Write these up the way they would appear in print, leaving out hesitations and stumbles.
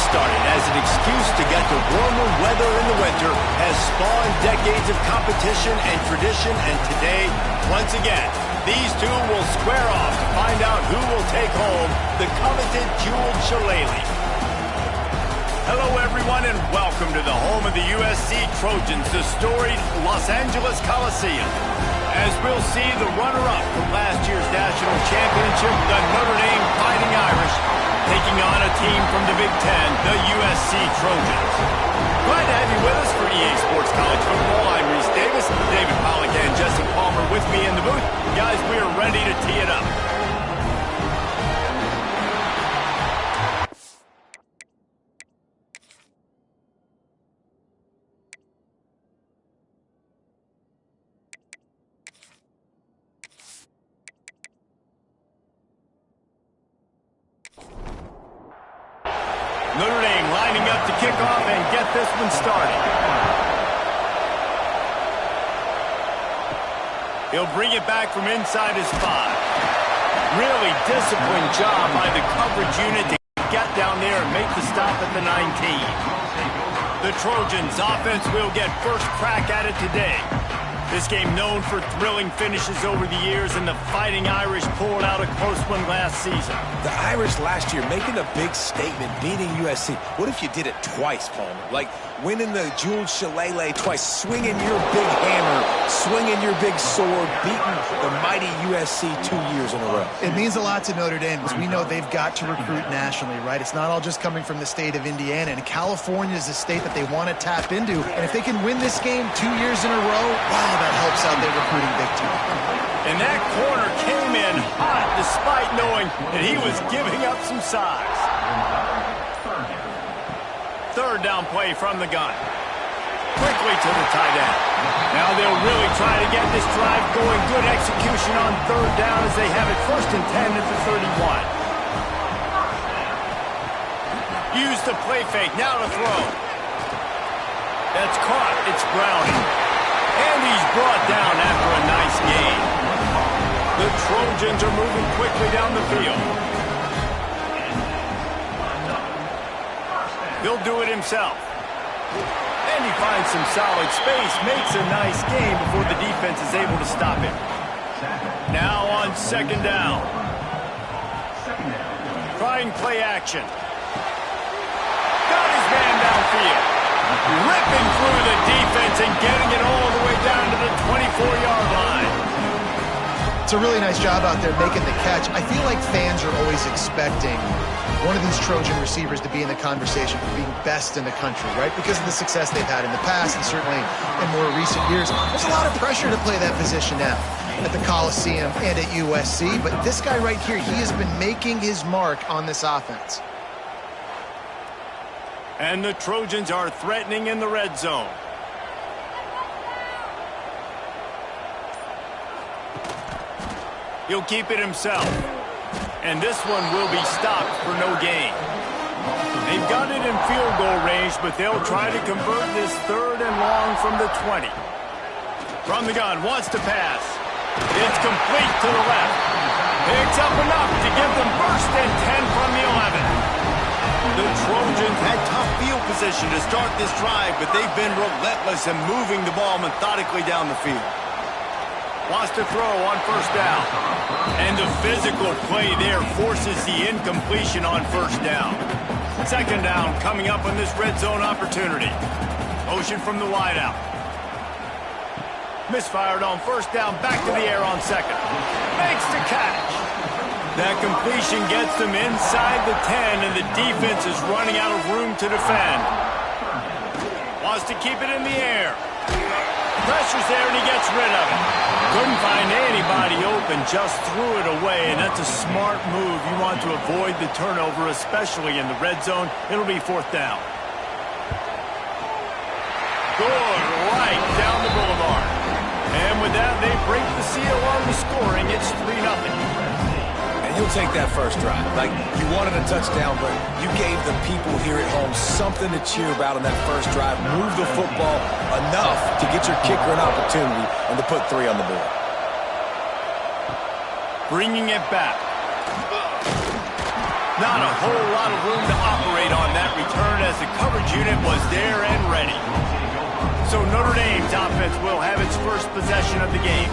started as an excuse to get to warmer weather in the winter has spawned decades of competition and tradition, and today, once again, these two will square off to find out who will take home the coveted jeweled shillelagh. Hello, everyone, and welcome to the home of the USC Trojans, the storied Los Angeles Coliseum. As we'll see the runner-up from last year's national championship, the Notre Dame Fighting Irish, taking on a team from the Big Ten, the USC Trojans. Glad to have you with us for EA Sports College Football. I'm Reese Davis, David Pollack and Jesse Palmer with me in the booth. Guys, we are ready to tee it up. Notre Dame lining up to kick off and get this one started. He'll bring it back from inside his 5. Really disciplined job by the coverage unit to get down there and make the stop at the 19. The Trojans offense will get first crack at it today. This game known for thrilling finishes over the years, and the Fighting Irish pulled out a close one last season. The Irish last year making a big statement, beating USC. What if you did it twice, Palmer? Like winning the jeweled shillelagh twice, swinging your big hammer, swinging your big sword, beating the mighty USC 2 years in a row. It means a lot to Notre Dame because we know they've got to recruit nationally, right? It's not all just coming from the state of Indiana, and California is a state that they want to tap into. And if they can win this game 2 years in a row, wow, that helps out their recruiting big time. And that corner came in hot despite knowing that he was giving up some size. Third down play from the gun. Quickly to the tight end. Now they'll really try to get this drive going. Good execution on third down as they have it first and 10 at the 31. Use the play fake. Now to throw. That's caught. It's Browning. And he's brought down after a nice gain. The Trojans are moving quickly down the field. He'll do it himself. And he finds some solid space, makes a nice gain before the defense is able to stop him. Now on second down. Trying play action. Got his man downfield. Ripping through the defense and getting it all the way down to the 24-yard line. It's a really nice job out there making the catch. I feel like fans are always expecting one of these Trojan receivers to be in the conversation for being best in the country, right? Because of the success they've had in the past and certainly in more recent years. There's a lot of pressure to play that position now at the Coliseum and at USC. But this guy right here, he has been making his mark on this offense. And the Trojans are threatening in the red zone. He'll keep it himself. And this one will be stopped for no gain. They've got it in field goal range, but they'll try to convert this third and long from the 20. From the gun, wants to pass. It's complete to the left. Picks up enough to give them first and 10 from the 11. The Trojans had tough field position to start this drive, but they've been relentless in moving the ball methodically down the field. Wants to throw on first down. And the physical play there forces the incompletion on first down. Second down coming up on this red zone opportunity. Motion from the wideout. Misfired on first down, back to the air on second. Makes the catch. That completion gets them inside the 10, and the defense is running out of room to defend. Wants to keep it in the air. Pressure's there, and he gets rid of it. Couldn't find anybody open, just threw it away, and that's a smart move. You want to avoid the turnover, especially in the red zone. It'll be fourth down. Good right down the boulevard. And with that, they break the seal on the scoring. It's 3-0. You'll take that first drive. Like, you wanted a touchdown, but you gave the people here at home something to cheer about on that first drive. Move the football enough to get your kicker an opportunity and to put 3 on the board. Bringing it back. Not a whole lot of room to operate on that return. there and ready. So Notre Dame's offense will have its first possession of the game.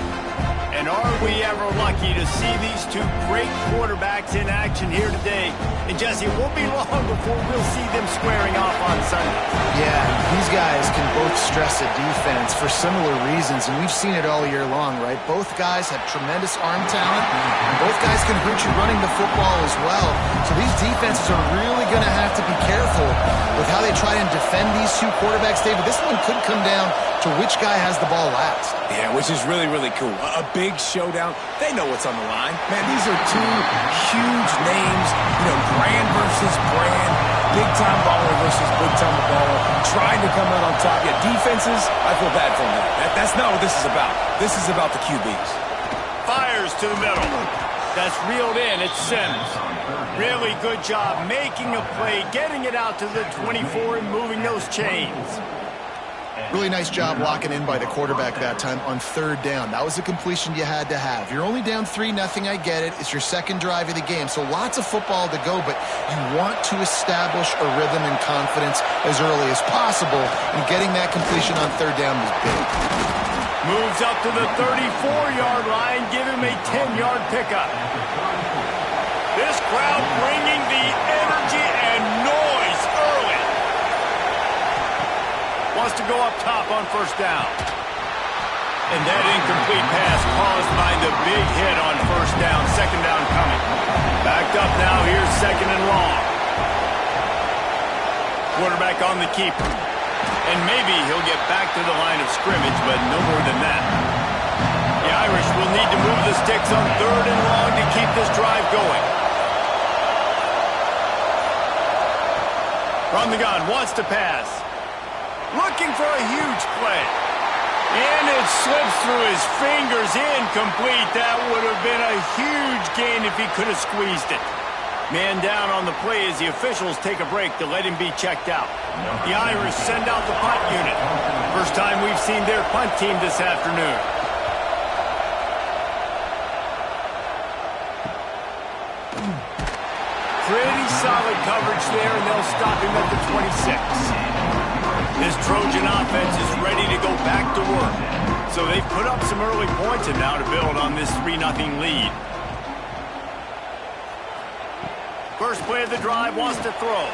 And are we ever lucky to see these two great quarterbacks in action here today? And Jesse, it won't be long before we'll see them squaring off on Sunday. Yeah, these guys can both stress a defense for similar reasons, and we've seen it all year long, right? Both guys have tremendous arm talent, and both guys can hurt you running the football as well. So these defenses are really going to have to be careful with how they try and defend these two quarterbacks, David. This one could come down to which guy has the ball last. Yeah, which is really, really cool. A big showdown. They know what's on the line. Man, these are two huge names. You know, brand versus brand. Big-time baller versus big-time baller. Trying to come out on top. Yeah, defenses, I feel bad for them. That's not what this is about. This is about the QBs. Fires to the middle. That's reeled in. It's Sims. Really good job making a play, getting it out to the 24 and moving those chains. Really nice job locking in by the quarterback that time on third down. That was a completion you had to have. You're only down 3-0, I get it. It's your second drive of the game, so lots of football to go, but you want to establish a rhythm and confidence as early as possible, and getting that completion on third down was big. Moves up to the 34-yard line, give him a 10-yard pickup. This crowd bringing the energy and noise early. Wants to go up top on first down. And that incomplete pass caused by the big hit on first down. Second down coming. Backed up now. Here's second and long. Quarterback on the keeper. And maybe he'll get back to the line of scrimmage, but no more than that. The Irish will need to move the sticks on third and long to keep this drive going. From the gun, wants to pass. Looking for a huge play. And it slips through his fingers, incomplete. That would have been a huge gain if he could have squeezed it. Man down on the play as the officials take a break to let him be checked out. The Irish send out the punt unit. First time we've seen their punt team this afternoon. Pretty solid coverage there, and they'll stop him at the 26. This Trojan offense is ready to go back to work. So they've put up some early points and now to build on this 3-0 lead. First play of the drive, wants to throw.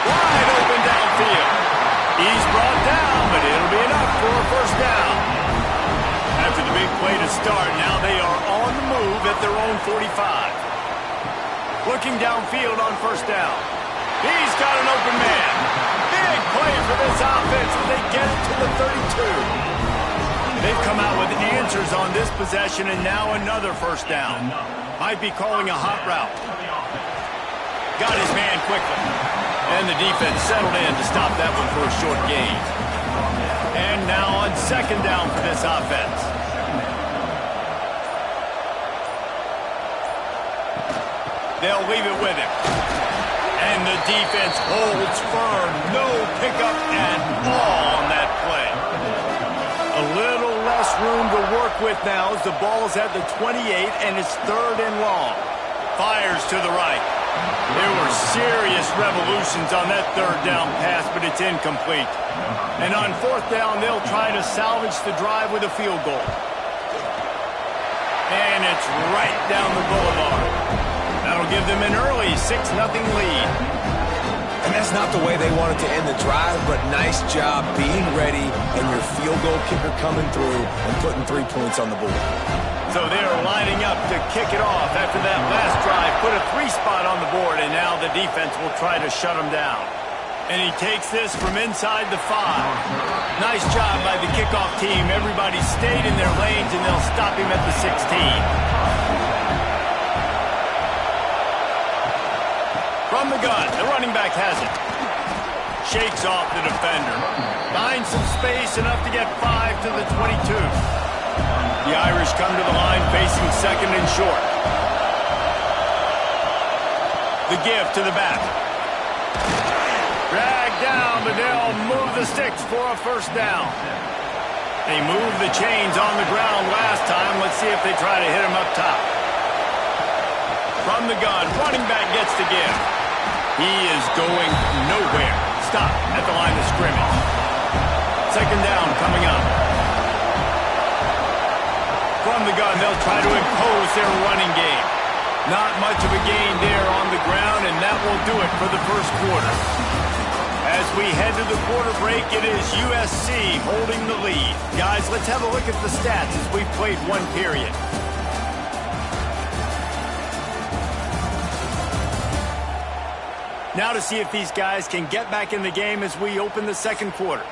Wide open downfield. He's brought down, but it'll be enough for a first down. After the big play to start, now they are on the move at their own 45. Looking downfield on first down. He's got an open man. Big play for this offense as they get it to the 32. They've come out with answers on this possession, and now another first down. Might be calling a hot route. Got his man quickly. And the defense settled in to stop that one for a short gain. And now on second down for this offense. They'll leave it with him. And the defense holds firm. No pickup at all on that play. A little less room to work with now as the ball's at the 28 and it's third and long. Fires to the right. There were serious revolutions on that third down pass, but it's incomplete. And on fourth down, they'll try to salvage the drive with a field goal. And it's right down the boulevard. That'll give them an early 6-0 lead. And that's not the way they wanted to end the drive, but nice job being ready and your field goal kicker coming through and putting 3 points on the board. So they're lining up to kick it off after that last drive. Put a 3 spot on the board, and now the defense will try to shut them down. And he takes this from inside the 5. Nice job by the kickoff team. Everybody stayed in their lanes, and they'll stop him at the 16. From the gun, the running back has it. Shakes off the defender. Finds some space, enough to get 5 to the 22. The Irish come to the line facing second and short. The give to the back. Dragged down, but they'll move the sticks for a first down. They moved the chains on the ground last time. Let's see if they try to hit him up top. From the gun, running back gets the give. He is going nowhere. Stop at the line of scrimmage. From the gun, they'll try to impose their running game. Not much of a gain there on the ground, and that will do it for the first quarter. As we head to the quarter break, it is USC holding the lead. Guys, let's have a look at the stats as we've played one period. Now to see if these guys can get back in the game as we open the second quarter.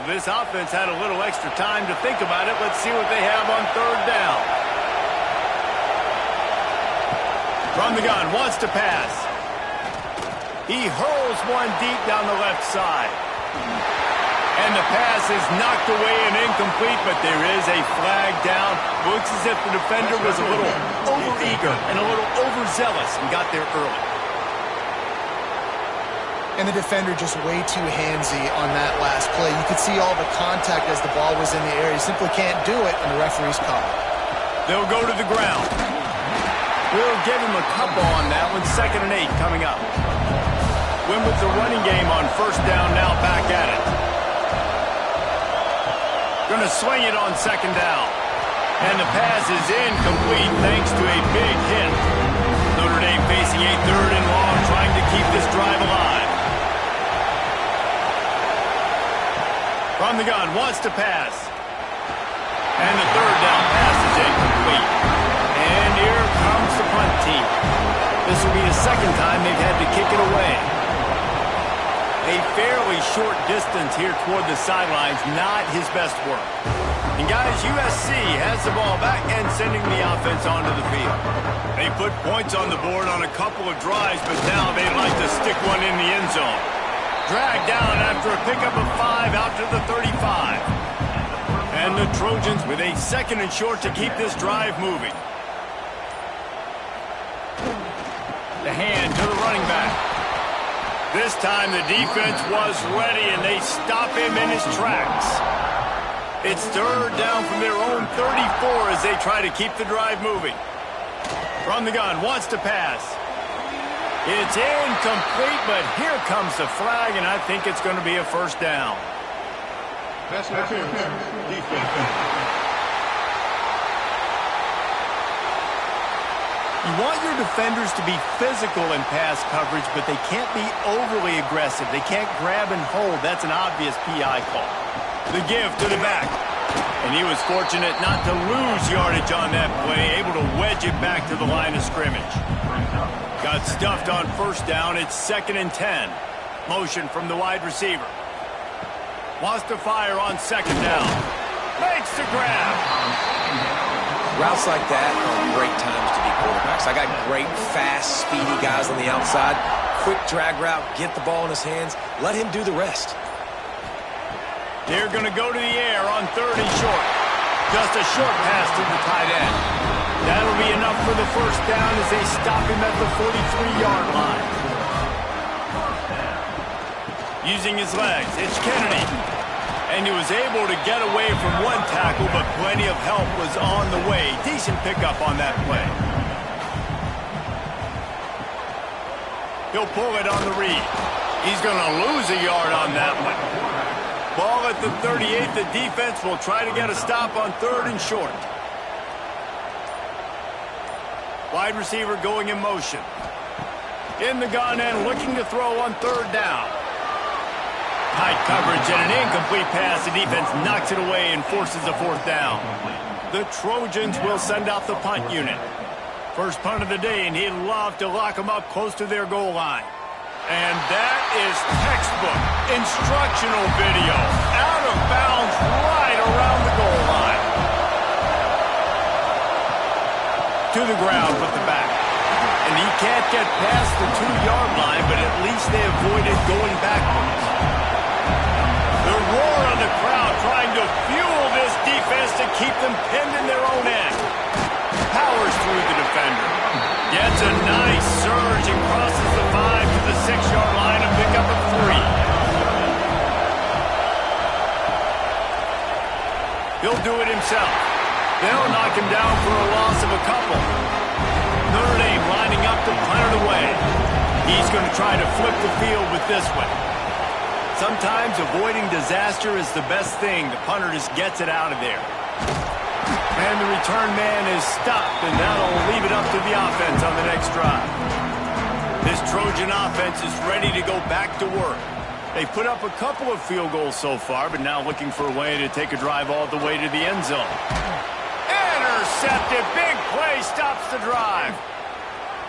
This offense had a little extra time to think about it. Let's see what they have on third down. From the gun, wants to pass. He hurls one deep down the left side. And the pass is knocked away and incomplete, but there is a flag down. Looks as if the defender was a little overeager and a little overzealous and got there early. And the defender just way too handsy on that last play. You could see all the contact as the ball was in the air. You simply can't do it, and the referee's caught it. They'll go to the ground. We'll give him a couple on that one. 2nd and 8 coming up. Win with the running game on first down, now back at it. Going to swing it on 2nd down. And the pass is incomplete thanks to a big hit. Notre Dame facing a 3rd and long, trying to keep this drive alive. From the gun, wants to pass. And the 3rd down pass is incomplete. And here comes the punt team. This will be the 2nd time they've had to kick it away. A fairly short distance here toward the sidelines, not his best work. And guys, USC has the ball back and sending the offense onto the field. They put points on the board on a couple of drives, but now they'd like to stick one in the end zone. Dragged down after a pickup of 5 out to the 35. And the Trojans with a 2nd and short to keep this drive moving. The hand to the running back. This time the defense was ready and they stop him in his tracks. It's 3rd down from their own 34 as they try to keep the drive moving. From the gun, wants to pass. It's incomplete, but here comes the flag, and I think it's going to be a first down. That's defense. You want your defenders to be physical in pass coverage, but they can't be overly aggressive. They can't grab and hold. That's an obvious PI call. The give to the back. And he was fortunate not to lose yardage on that play, able to wedge it back to the line of scrimmage. Got stuffed on first down. It's 2nd and 10. Motion from the wide receiver. Wants to fire on 2nd down. Makes the grab. Routes like that are great times to be quarterbacks. I got great, fast, speedy guys on the outside. Quick drag route, get the ball in his hands. Let him do the rest. They're going to go to the air on 3rd and short. Just a short pass to the tight end. That'll be enough for the first down as they stop him at the 43-yard line. Using his legs, it's Kennedy. And he was able to get away from one tackle, but plenty of help was on the way. Decent pickup on that play. He'll pull it on the read. He's going to lose a yard on that one. Ball at the 38. The defense will try to get a stop on 3rd and short. Wide receiver going in motion. In the gun and looking to throw on 3rd down. Tight coverage and an incomplete pass. The defense knocks it away and forces a 4th down. The Trojans will send out the punt unit. First punt of the day, and he'd love to lock them up close to their goal line. And that is textbook instructional video. Out of bounds right around the goal line. To the ground with the back. And he can't get past the 2-yard line, but at least they avoided going backwards. The roar of the crowd trying to fuel this defense to keep them pinned in their own end. Powers through the defender. Gets a nice surge and crosses the 5 to the 6-yard line and pick up a 3. He'll do it himself. They'll knock him down for a loss of a couple. Notre Dame lining up to punt it away. He's going to try to flip the field with this one. Sometimes avoiding disaster is the best thing. The punter just gets it out of there. And And the return man is stopped, and that'll leave it up to the offense on the next drive. This Trojan offense is ready to go back to work. They put up a couple of field goals so far, but now looking for a way to take a drive all the way to the end zone. Intercepted. Big play stops the drive.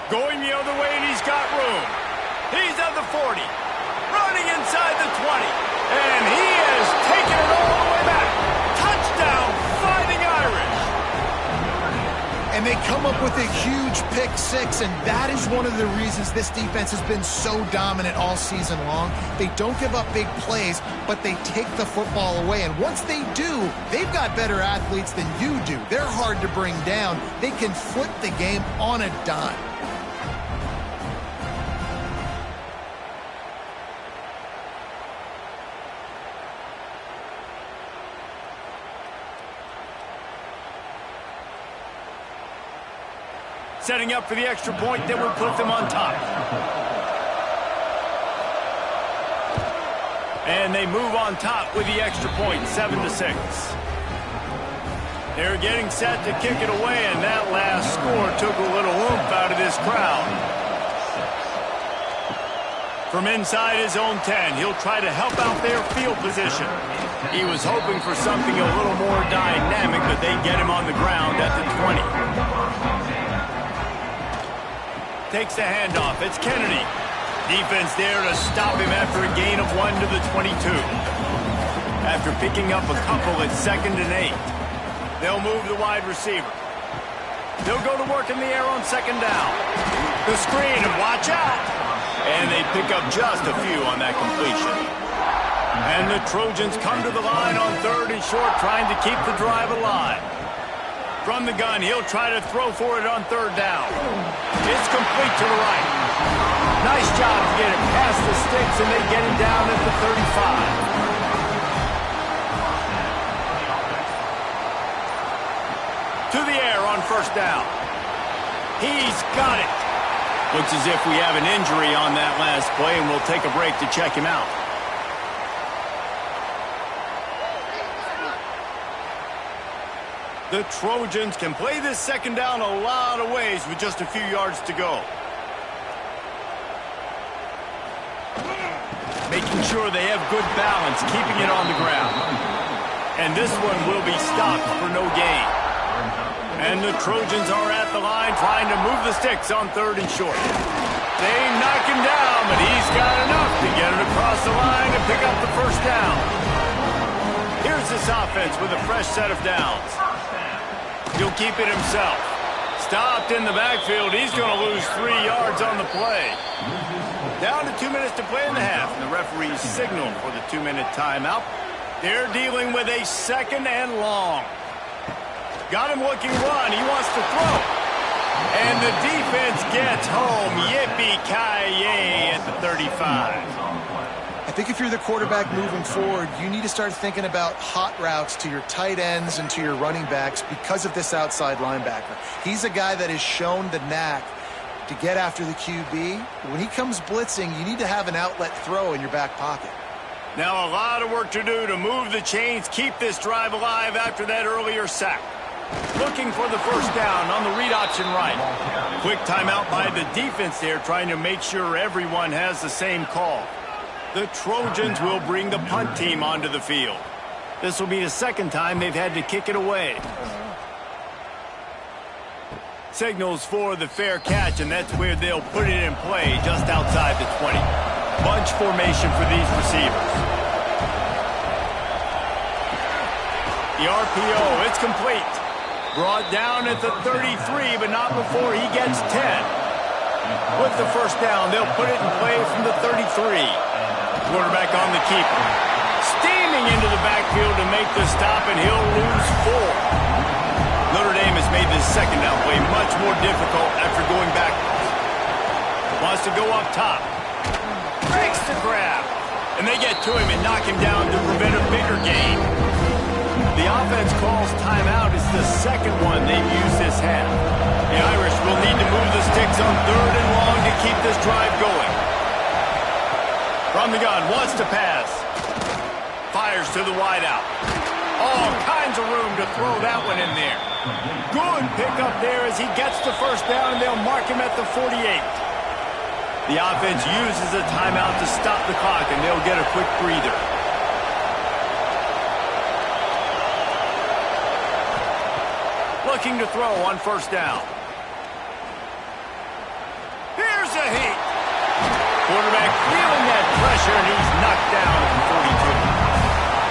Going the other way, and he's got room. He's at the 40. Running inside the 20. And he has taken it all the way back. Touchdown, Fighting Irish. And they come up with a huge pick six, and that is one of the reasons this defense has been so dominant all season long. They don't give up big plays, but they take the football away. And once they do, they've got better athletes than you do. They're hard to bring down. They can flip the game on a dime. Setting up for the extra point that would put them on top. And they move on top with the extra point, 7-6. They're getting set to kick it away, and that last score took a little oomph out of this crowd. From inside his own 10, he'll try to help out their field position. He was hoping for something a little more dynamic, but they get him on the ground at the 20. Takes the handoff. It's Kennedy. Defense there to stop him after a gain of 1 to the 22. After picking up a couple at 2nd and 8. They'll move the wide receiver. They'll go to work in the air on 2nd down. The screen, and watch out. And they pick up just a few on that completion. And the Trojans come to the line on 3rd and short, trying to keep the drive alive. From the gun, he'll try to throw for it on 3rd down. It's complete to the right. Nice job to get it past the sticks, and they get him down at the 35. To the air on 1st down. He's got it. Looks as if we have an injury on that last play, and we'll take a break to check him out. The Trojans can play this 2nd down a lot of ways with just a few yards to go. Making sure they have good balance, keeping it on the ground. And this one will be stopped for no gain. And the Trojans are at the line trying to move the sticks on 3rd and short. They knock him down, but he's got enough to get it across the line and pick up the 1st down. Here's this offense with a fresh set of downs. He'll keep it himself. Stopped in the backfield. He's going to lose 3 yards on the play. Down to 2 minutes to play in the half. And the referees signal for the 2-minute timeout. They're dealing with a 2nd and long. Got him looking run. He wants to throw. And the defense gets home. Yippee-ki-yay at the 35. I think if you're the quarterback moving forward, you need to start thinking about hot routes to your tight ends and to your running backs because of this outside linebacker. He's a guy that has shown the knack to get after the QB. When he comes blitzing, you need to have an outlet throw in your back pocket. Now a lot of work to do to move the chains, keep this drive alive after that earlier sack. Looking for the 1st down on the read option right. Quick timeout by the defense there, trying to make sure everyone has the same call. The Trojans will bring the punt team onto the field. This will be the 2nd time they've had to kick it away. Signals for the fair catch, and that's where they'll put it in play just outside the 20. Bunch formation for these receivers. The RPO, it's complete. Brought down at the 33, but not before he gets 10. With the 1st down, they'll put it in play from the 33. Quarterback on the keeper. Steaming into the backfield to make the stop, and he'll lose 4. Notre Dame has made this 2nd down play much more difficult after going backwards. Wants to go up top. Breaks the grab. And they get to him and knock him down to prevent a bigger gain. The offense calls timeout. It's the 2nd one they've used this half. The Irish will need to move the sticks on 3rd and long to keep this drive going. From the gun, wants to pass. Fires to the wideout. All kinds of room to throw that one in there. Good pickup there as he gets the first down, and they'll mark him at the 48. The offense uses a timeout to stop the clock, and they'll get a quick breather. Looking to throw on first down. Here's a heat. Quarterback feeling that pressure, and he's knocked down at the 42.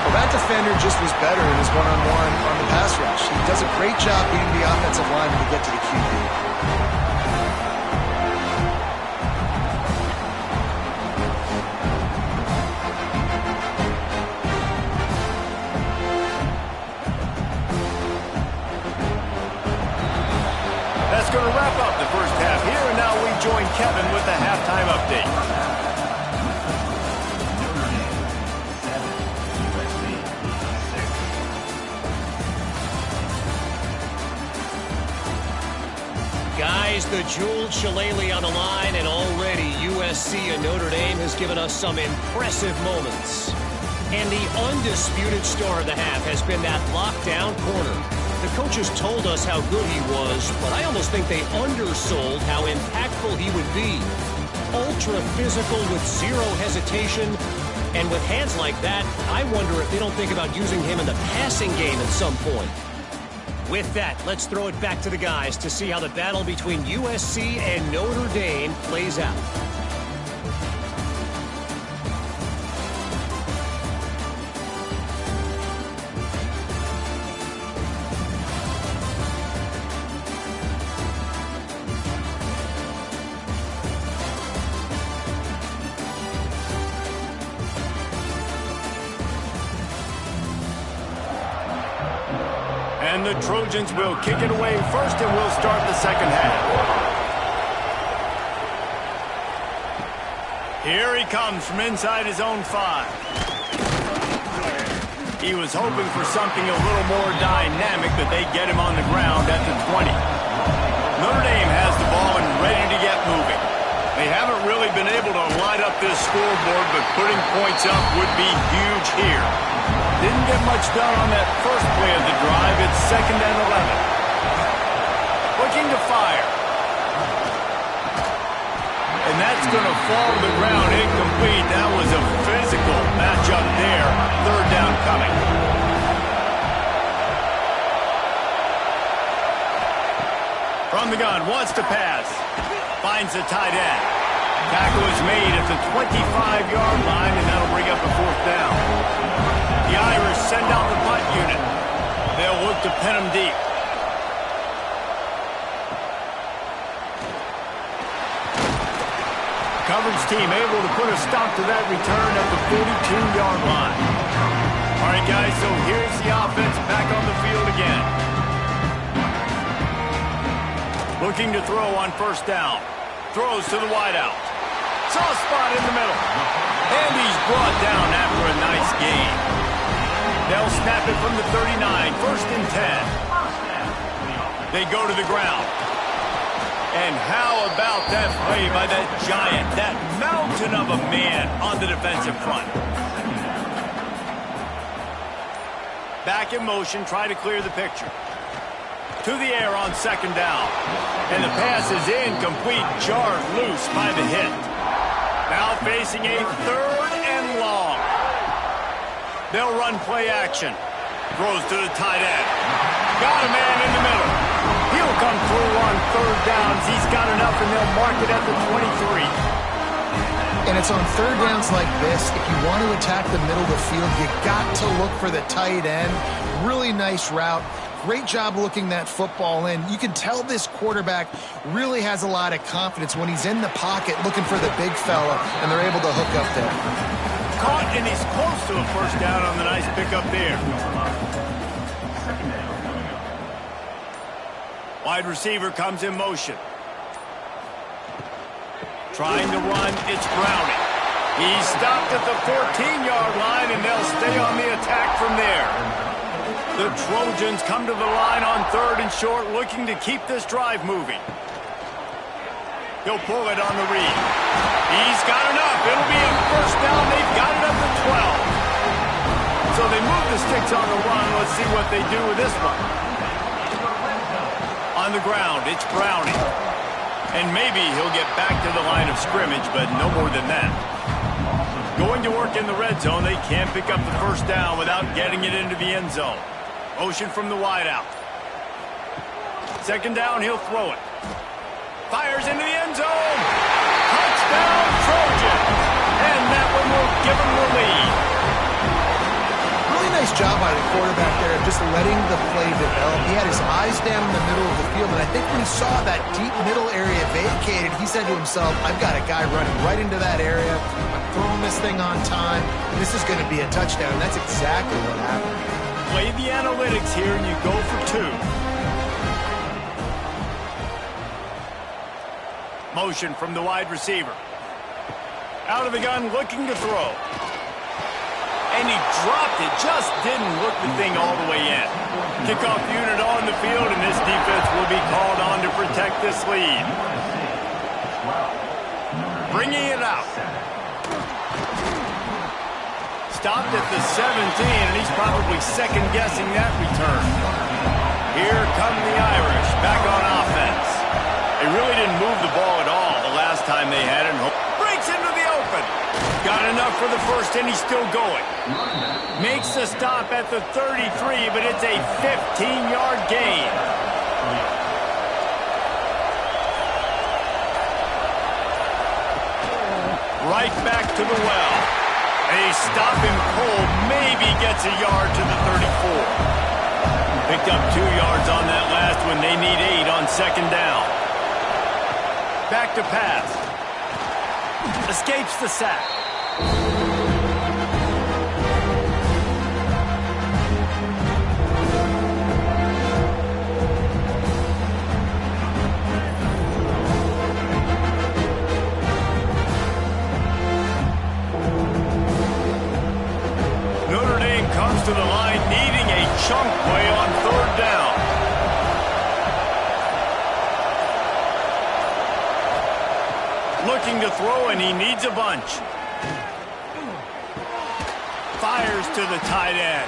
Well, that defender just was better in his one-on-one on the pass rush. He does a great job beating the offensive lineman to get to the QB. That's going to wrap up the first half here, and now we join Kevin with the halftime update. Guys, the Jules Shillelagh on the line, and already USC and Notre Dame has given us some impressive moments. And the undisputed star of the half has been that lockdown corner. The coaches told us how good he was, but I almost think they undersold how impactful he would be. Ultra physical with zero hesitation, and with hands like that, I wonder if they don't think about using him in the passing game at some point. With that, let's throw it back to the guys to see how the battle between USC and Notre Dame plays out. And the Trojans will kick it away first, and we'll start the second half. Here he comes from inside his own 5. He was hoping for something a little more dynamic, but they get him on the ground at the 20. Notre Dame has the ball and ready to get moving. They haven't really been able to light up this scoreboard, but putting points up would be huge here. Didn't get much done on that first play of the drive. It's 2nd and 11. Looking to fire. And that's going to fall to the ground incomplete. That was a physical matchup there. 3rd down coming. From the gun, wants to pass. Finds the tight end. Tackle is made at the 25-yard line, and that'll bring up a 4th down. The Irish send out the punt unit. They'll look to pin him deep. Coverage team able to put a stop to that return at the 42-yard line. All right, guys, so here's the offense back on the field again. Looking to throw on first down. Throws to the wideout. Soft spot in the middle. And he's brought down after a nice gain. They'll snap it from the 39, 1st and 10. They go to the ground. And how about that play by that giant, that mountain of a man on the defensive front? Back in motion, try to clear the picture. To the air on 2nd down. And the pass is incomplete, jarred loose by the hit. Now facing a 3rd and long. They'll run play action. Throws to the tight end. Got a man in the middle. He'll come through on 3rd downs. He's got enough, and they'll mark it at the 23. And it's on 3rd downs like this. If you want to attack the middle of the field, you got to look for the tight end. Really nice route. Great job looking that football in. You can tell this quarterback really has a lot of confidence when he's in the pocket looking for the big fella, and they're able to hook up there. Caught, and he's close to a 1st down on the nice pickup there. Wide receiver comes in motion. Trying to run, it's Browning. He's stopped at the 14-yard line, and they'll stay on the attack from there. The Trojans come to the line on 3rd and short, looking to keep this drive moving. He'll pull it on the read. He's got enough. It'll be a 1st down. They've got it up to 12. So they move the sticks on the run. Let's see what they do with this one. On the ground, it's Browning. And maybe he'll get back to the line of scrimmage, but no more than that. Going to work in the red zone, they can't pick up the first down without getting it into the end zone. Motion from the wideout. Second down, he'll throw it. Fires into the end zone. Touchdown, Trojan. And that one will give him the lead. Really nice job by the quarterback there, just letting the play develop. He had his eyes down in the middle of the field, and I think when he saw that deep middle area vacated, he said to himself, I've got a guy running right into that area. I'm throwing this thing on time. This is going to be a touchdown. That's exactly what happened. Play the analytics here, and you go for two. Motion from the wide receiver. Out of the gun, looking to throw. And he dropped it, just didn't look the thing all the way in. Kickoff unit on the field, and this defense will be called on to protect this lead. Bringing it out. Stopped at the 17, and he's probably second-guessing that return. Here come the Irish, back on offense. They really didn't move the ball at all the last time they had it. Breaks into the open. Got enough for the first, and he's still going. Makes the stop at the 33, but it's a 15-yard gain. Right back to the well. They stop him cold, maybe gets a yard to the 34. Picked up 2 yards on that last one. They need 8 on second down. Back to pass. Escapes the sack. Notre Dame comes to the line needing a chunk play on third down. Looking to throw, and he needs a bunch. Fires to the tight end.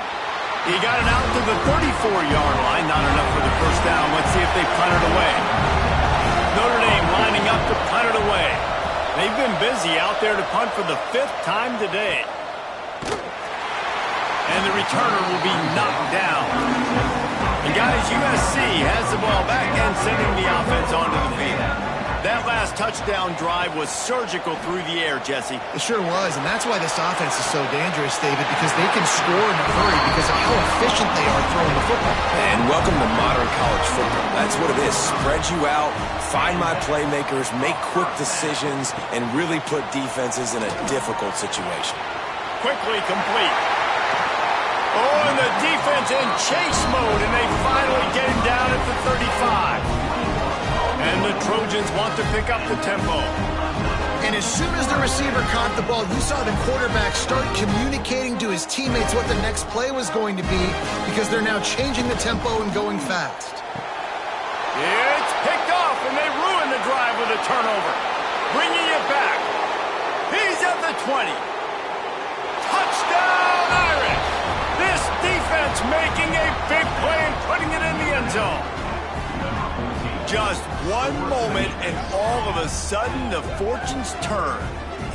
He got it out to the 34-yard line. Not enough for the first down. Let's see if they punt it away. Notre Dame lining up to punt it away. They've been busy out there to punt for the 5th time today. And the returner will be knocked down. And guys, USC has the ball back and sending the offense onto the field. That last touchdown drive was surgical through the air, Jesse. It sure was, and that's why this offense is so dangerous, David, because they can score in a hurry because of how efficient they are throwing the football. And welcome to modern college football. That's what it is. Spread you out, find my playmakers, make quick decisions, and really put defenses in a difficult situation. Quickly complete. Oh, and the defense in chase mode, and they finally get him down at the 35. And the Trojans want to pick up the tempo. And as soon as the receiver caught the ball, you saw the quarterback start communicating to his teammates what the next play was going to be because they're now changing the tempo and going fast. It's picked off, and they ruin the drive with a turnover. Bringing it back. He's at the 20. Touchdown, Irish! This defense making a big play and putting it in the end zone. Just one moment, and all of a sudden, the fortunes turn.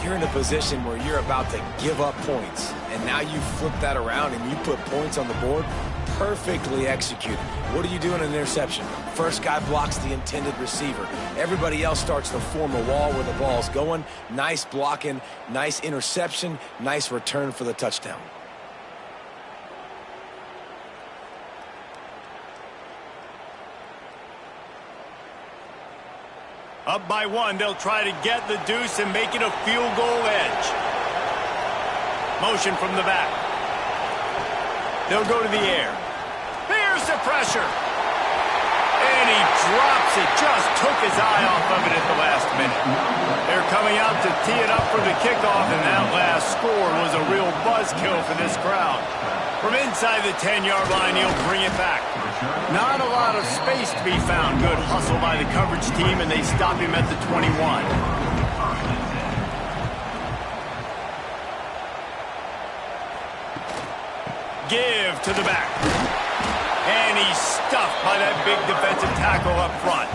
You're in a position where you're about to give up points, and now you flip that around and you put points on the board. Perfectly executed. What do you do in an interception? First guy blocks the intended receiver. Everybody else starts to form a wall where the ball's going. Nice blocking, nice interception, nice return for the touchdown. Up by 1, they'll try to get the deuce and make it a field goal edge. Motion from the back. They'll go to the air. Here's the pressure. And he drops it. Just took his eye off of it at the last minute. They're coming out to tee it up for the kickoff, and that last score was a real buzzkill for this crowd. From inside the 10-yard line, he'll bring it back. Not a lot of space to be found. Good hustle by the coverage team, and they stop him at the 21. Give to the back. And he's stuffed by that big defensive tackle up front.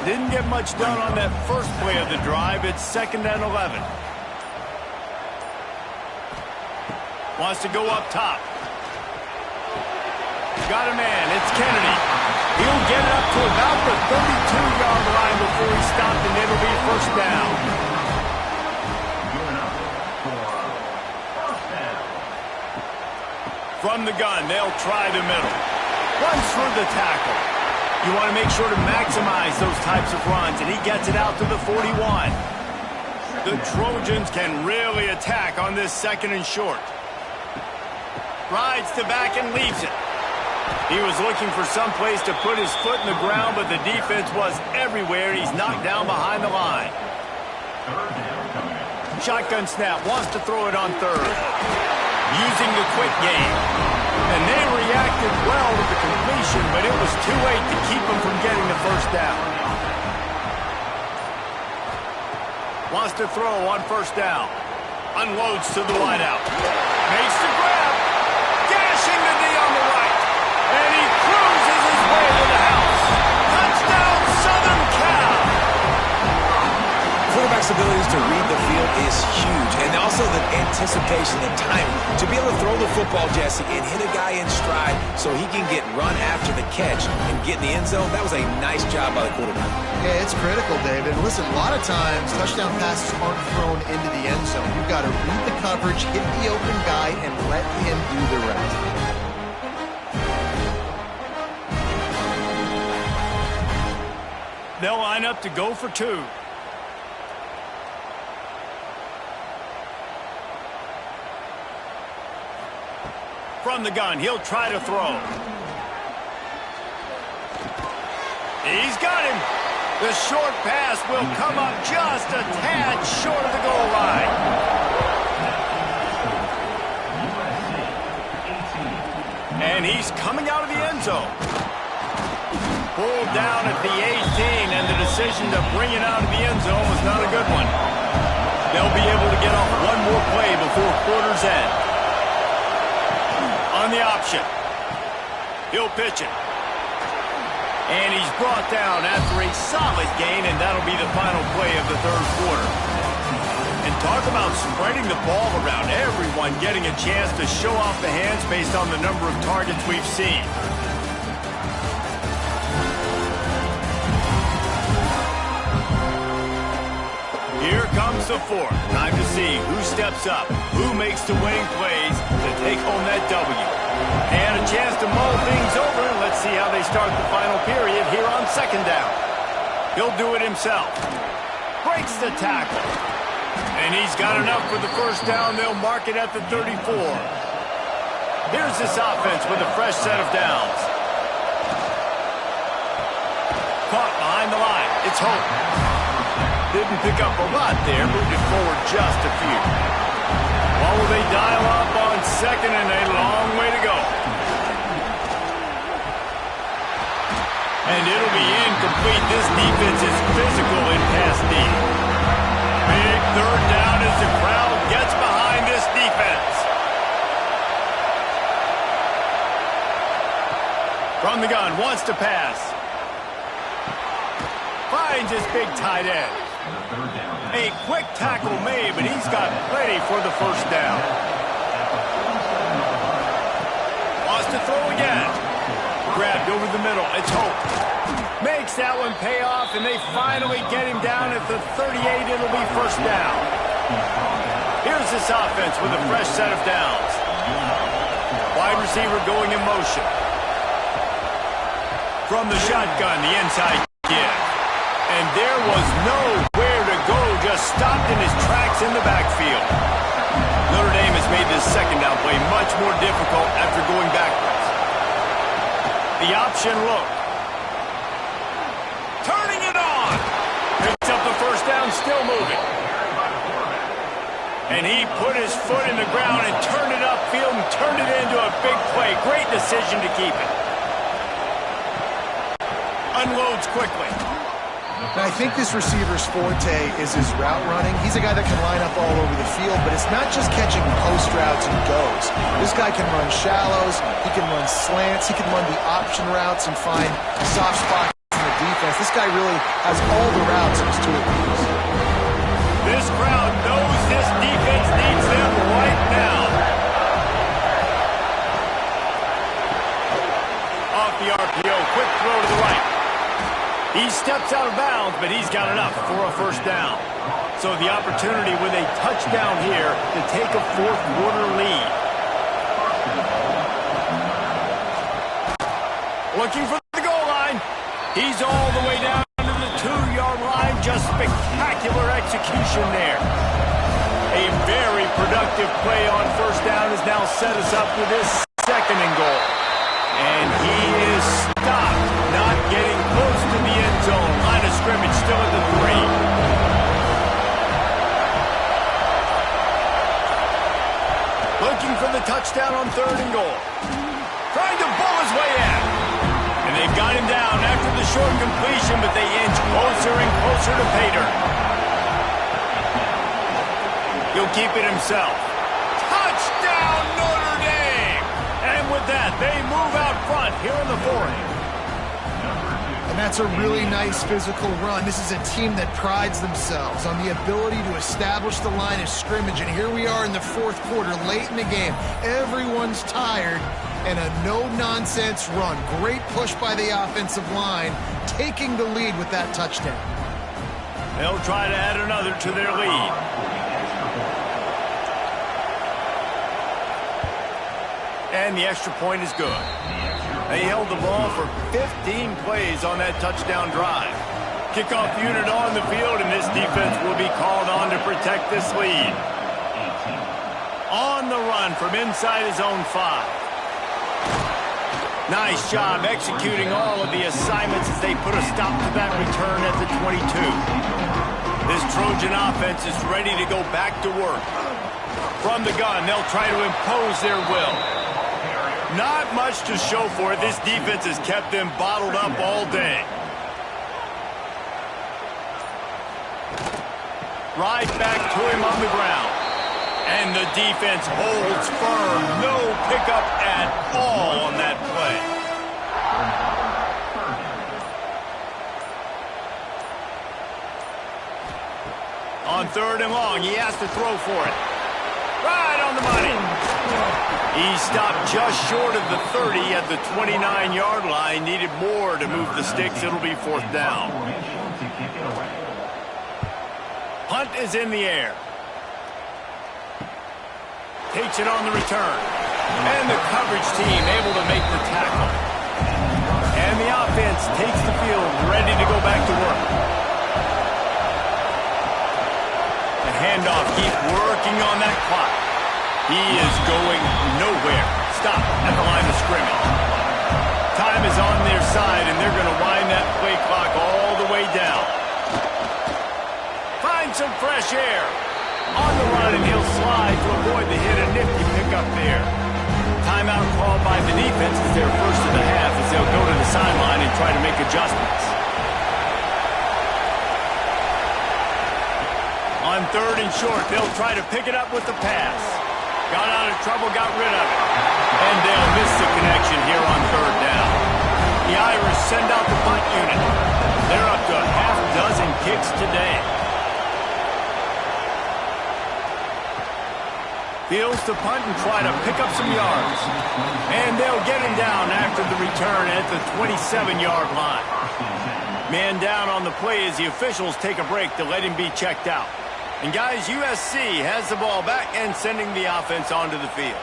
Didn't get much done on that first play of the drive. It's 2nd and 11. Wants to go up top. Got a man. It's Kennedy. He'll get it up to about the 32-yard line before he stopped, and it'll be 1st down. From the gun, they'll try the middle. Runs through the tackle. You want to make sure to maximize those types of runs, and he gets it out to the 41. The Trojans can really attack on this 2nd and short. Rides the back and leaves it. He was looking for some place to put his foot in the ground, but the defense was everywhere. He's knocked down behind the line. Shotgun snap, wants to throw it on 3rd. Using the quick game. And they reacted well to the completion, but it was too late to keep them from getting the 1st down. Wants to throw on 1st down. Unloads to the wideout. Makes the grab. Dashing the knee on the right. And he cruises his way to the house. Touchdown, Southern Cal! Quarterback's abilities to read the field is huge, and also the anticipation and timing. To be able to throw the football, Jesse, and hit a guy in stride so he can get run after the catch and get in the end zone, that was a nice job by the quarterback. Yeah, it's critical, David. Listen, a lot of times, touchdown passes aren't thrown into the end zone. You've got to read the coverage, hit the open guy, and let him do the rest. They'll line up to go for 2. From the gun, he'll try to throw. He's got him. The short pass will come up just a tad short of the goal line. And he's coming out of the end zone. Pulled down at the 18, and the decision to bring it out of the end zone was not a good one. They'll be able to get off one more play before quarter's end. On the option. He'll pitch it. And he's brought down after a solid gain, and that'll be the final play of the 3rd quarter. And talk about spreading the ball around. Everyone getting a chance to show off the hands based on the number of targets we've seen. Here comes the 4th. Time to see who steps up, who makes the winning plays to take home that W. And a chance to mull things over. Let's see how they start the final period here on 2nd down. He'll do it himself. Breaks the tackle. And he's got enough for the 1st down. They'll mark it at the 34. Here's this offense with a fresh set of downs. Caught behind the line. It's Hope. Didn't pick up a lot there, moved it forward just a few. Well, will they dial up on 2nd and a long way to go? And it'll be incomplete. This defense is physical in pass D. Big 3rd down as the crowd gets behind this defense. From the gun, wants to pass. Finds his big tight end. A quick tackle made, but he's got plenty for the 1st down. Wants to throw again. Grabbed over the middle. It's Hope. Makes that one pay off, and they finally get him down at the 38. It'll be 1st down. Here's this offense with a fresh set of downs. Wide receiver going in motion. From the shotgun, the inside give. And there was nowhere to go, just stopped in his tracks in the backfield. Notre Dame has made this 2nd down play much more difficult after going backwards. The option look. Turning it on. Picks up the 1st down, still moving. And he put his foot in the ground and turned it upfield and turned it into a big play. Great decision to keep it. Unloads quickly. And I think this receiver's forte is his route running. He's a guy that can line up all over the field, but it's not just catching post routes and goes. This guy can run shallows, he can run slants, he can run the option routes and find soft spots in the defense. This guy really has all the routes in his toolbox. This crowd knows this defense needs them right now. Off the RPO, quick throw to the right. He steps out of bounds, but he's got enough for a first down. So the opportunity with a touchdown here to take a fourth-quarter lead. Looking for the goal line. He's all the way down to the 2-yard line. Just spectacular execution there. A very productive play on first down has now set us up with this second and goal. And he is stopped, not getting close to the end zone. Line of scrimmage still at the 3. Looking for the touchdown on third and goal. Trying to bull his way in. And they've got him down after the short completion, but they inch closer and closer to pay dirt. He'll keep it himself. Touchdown, Notre Dame! And with that, they move out front here in the 4th. And that's a really nice physical run. This is a team that prides themselves on the ability to establish the line of scrimmage. And here we are in the 4th quarter, late in the game. Everyone's tired, and a no-nonsense run. Great push by the offensive line, taking the lead with that touchdown. They'll try to add another to their lead. And the extra point is good. They held the ball for 15 plays on that touchdown drive. Kickoff unit on the field, and this defense will be called on to protect this lead. On the run from inside his own 5. Nice job executing all of the assignments as they put a stop to that return at the 22. This Trojan offense is ready to go back to work. From the gun, they'll try to impose their will. Not much to show for it. This defense has kept them bottled up all day. Right back to him on the ground. And the defense holds firm. No pickup at all on that play. On third and long, he has to throw for it. Right on the money. He stopped just short of the 30 at the 29-yard line. Needed more to move the sticks. It'll be 4th down. Punt is in the air. Takes it on the return. And the coverage team able to make the tackle. And the offense takes the field, ready to go back to work. The handoff keeps working on that clock. He is going nowhere. Stop at the line of scrimmage. Time is on their side, and they're going to wind that play clock all the way down. Find some fresh air. On the run, and he'll slide to avoid the hit. A nifty pickup there. Timeout called by the defense is their first of the half as they'll go to the sideline and try to make adjustments. On third and short, they'll try to pick it up with the pass. Got out of trouble, got rid of it. And they'll miss the connection here on third down. The Irish send out the punt unit. They're up to a half-dozen kicks today. Fields to punt and try to pick up some yards. And they'll get him down after the return at the 27-yard line. Man down on the play as the officials take a break to let him be checked out. And guys, USC has the ball back and sending the offense onto the field.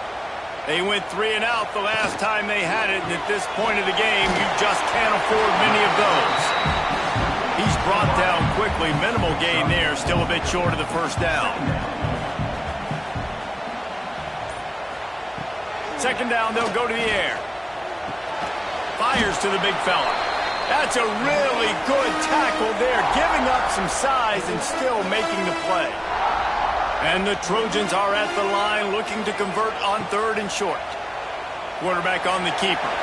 They went 3 and out the last time they had it, and at this point of the game, you just can't afford many of those. He's brought down quickly. Minimal gain there, still a bit short of the first down. Second down, they'll go to the air. Fires to the big fella. That's a really good tackle there, giving up some size and still making the play. And the Trojans are at the line looking to convert on third and short. Quarterback on the keeper.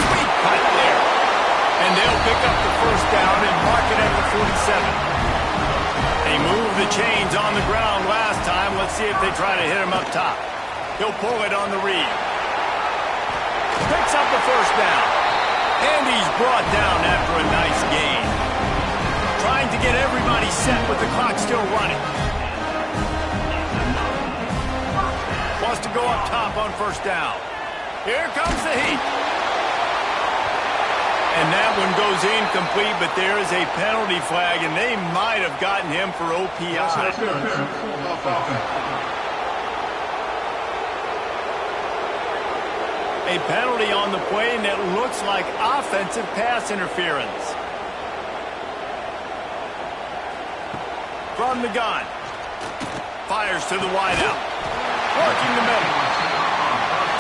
Sweet punt there. And they'll pick up the first down and mark it at the 47. They moved the chains on the ground last time. Let's see if they try to hit him up top. He'll pull it on the read. Picks up the first down. And he's brought down after a nice gain. Trying to get everybody set with the clock still running. Wants to go up top on first down. Here comes the heat. And that one goes incomplete, but there is a penalty flag, and they might have gotten him for OPI. A penalty on the play, and it looks like offensive pass interference. From the gun. Fires to the wideout. Working the middle.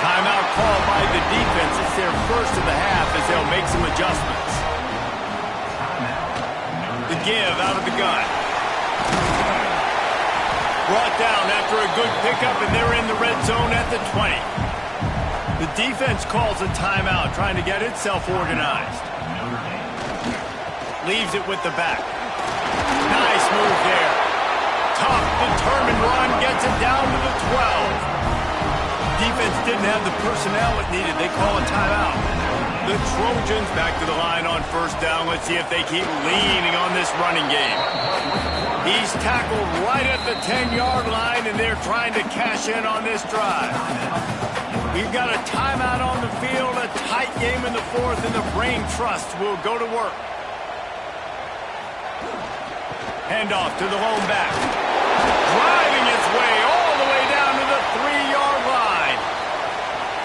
Timeout called by the defense. It's their first of the half as they'll make some adjustments. The give out of the gun. Brought down after a good pickup, and they're in the red zone at the 20. The defense calls a timeout, trying to get itself organized. Leaves it with the back. Nice move there. Tough, determined run, gets it down to the 12. Defense didn't have the personnel it needed. They call a timeout. The Trojans back to the line on first down. Let's see if they keep leaning on this running game. He's tackled right at the 10-yard line, and they're trying to cash in on this drive. We've got a timeout on the field, a tight game in the fourth, and the Brain Trust will go to work. Handoff to the lone back. Driving its way all the way down to the 3-yard line.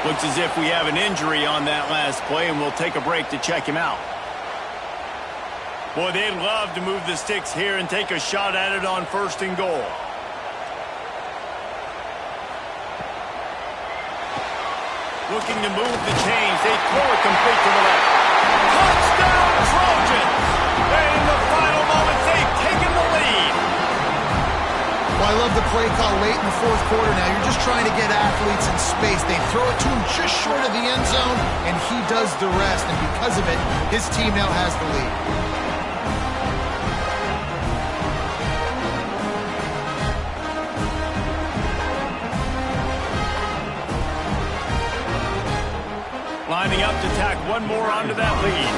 Looks as if we have an injury on that last play, and we'll take a break to check him out. Boy, they'd love to move the sticks here and take a shot at it on first and goal. Looking to move the chains. They throw it complete to the left. Touchdown, Trojans! And in the final moments, they've taken the lead. Well, I love the play call late in the fourth quarter now. You're just trying to get athletes in space. They throw it to him just short of the end zone, and he does the rest. And because of it, his team now has the lead. Lining up to tack one more onto that lead.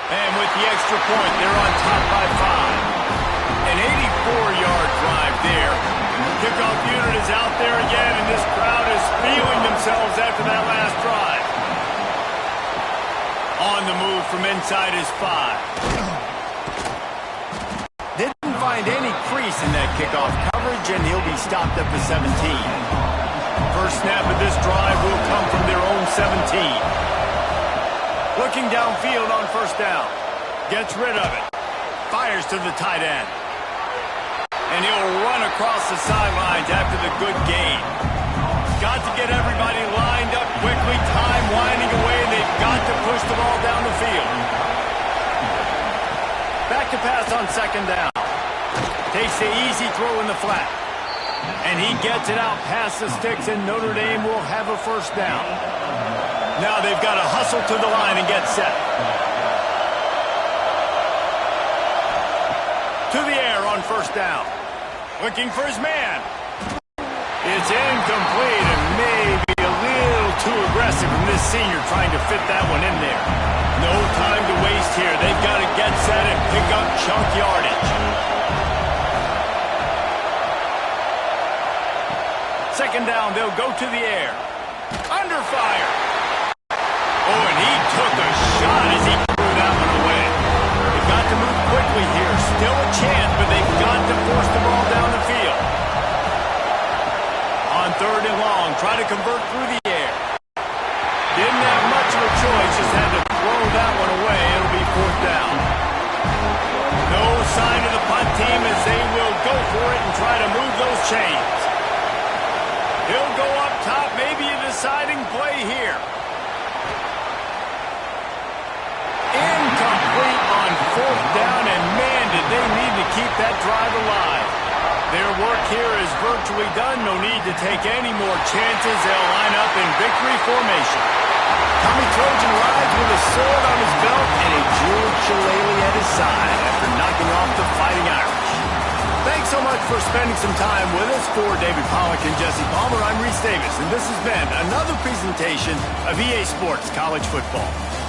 And with the extra point, they're on top by 5. An 84-yard drive there. Kickoff unit is out there again, and this crowd is feeling themselves after that last drive. On the move from inside his 5. Didn't find any crease in that kickoff coverage, and he'll be stopped at the 17. First snap of this drive will come from their own 17. Looking downfield on first down. Gets rid of it. Fires to the tight end. And he'll run across the sidelines after the good gain. Got to get everybody lined up quickly. Time winding away. They've got to push the ball down the field. Back to pass on second down. Takes the easy throw in the flat. And he gets it out past the sticks, and Notre Dame will have a first down. Now they've got to hustle to the line and get set. To the air on first down. Looking for his man. It's incomplete and maybe a little too aggressive from this senior trying to fit that one in there. No time to waste here. They've got to get set and pick up chunk yardage. Second down, they'll go to the air. Under fire. Oh, and he took a shot as he threw that one away. They've got to move quickly here. Still a chance, but they've got to force the ball down the field. On third and long, try to convert through the air. Didn't have much of a choice, just had to throw that one away. It'll be fourth down. No sign of the punt team as they will go for it and try to move those chains. He'll go up top, maybe a deciding play here. Incomplete on fourth down, and man, did they need to keep that drive alive. Their work here is virtually done. No need to take any more chances. They'll line up in victory formation. Tommy Trojan rides with a sword on his belt and a jeweled shillelagh at his side after knocking off the Fighting Irish. Thanks so much for spending some time with us. For David Pollack and Jesse Palmer, I'm Reese Davis, and this has been another presentation of EA Sports College Football.